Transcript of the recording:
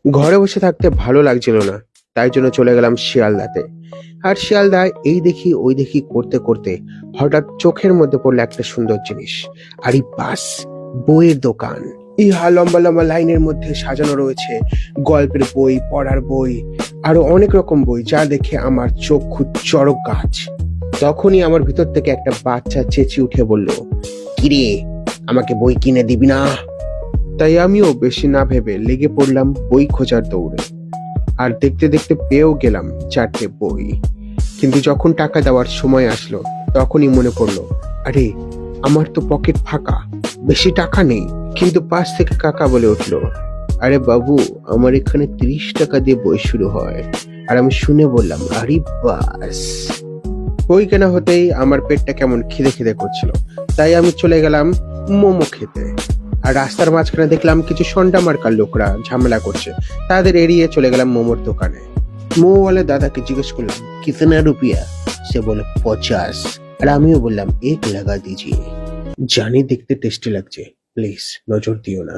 ঘরে বসে থাকতে ভালো লাগছিল না, তাই জন্য চলে গেলাম শিয়ালদাতে। আর শিয়ালদায় এই দেখি ওই দেখি করতে করতে হঠাৎ চোখের মধ্যে পড়লো একটা সুন্দর জিনিস। আর এই বাস, বইয়ের দোকান। ইহা লম্বা লম্বা লাইনের মধ্যে সাজানো রয়েছে গল্পের বই, পড়ার বই, আরো অনেক রকম বই, যা দেখে আমার চক্ষু চড়ক গাছ। তখনই আমার ভিতর থেকে একটা বাচ্চা চেঁচিয়ে উঠে বলল, কিরে, আমাকে বই কিনে দিবি না? তাই আমিও বেশি না ভেবে লেগে পড়লাম বই খোঁজার দৌড়ে। আর দেখতে দেখতে পেয়েও গেলাম 4টে বই। কিন্তু যখন টাকা দেওয়ার সময় আসলো, তখনই মনে পড়লো, আরে আমার তো পকেট ফাঁকা, বেশি টাকা নেই। কিন্তু পাশ থেকে কাকা বলে উঠলো, আরে বাবু, আমার এখানে 30 টাকা দিয়ে বই শুরু হয়। আর আমি শুনে বললাম, আরে বাস। বই কেনা হতেই আমার পেটটা কেমন খিদে খিদে করছিল, তাই আমি চলে গেলাম মোমো খেতে। আর রাস্তার মাঝখানে দেখলাম কিছু সন্ডা মার্কার লোকরা ঝামেলা করছে, তাদের এড়িয়ে চলে গেলাম মোমোর দোকানে। মোমোওয়ালা দাদাকে জিজ্ঞেস করলাম, কিতনা রুপিয়া? সে বলে 50। আর আমিও বললাম, 1 লাগা দিজিয়ে। জানি দেখতে টেস্টি লাগছে, প্লিজ নজর দিও না।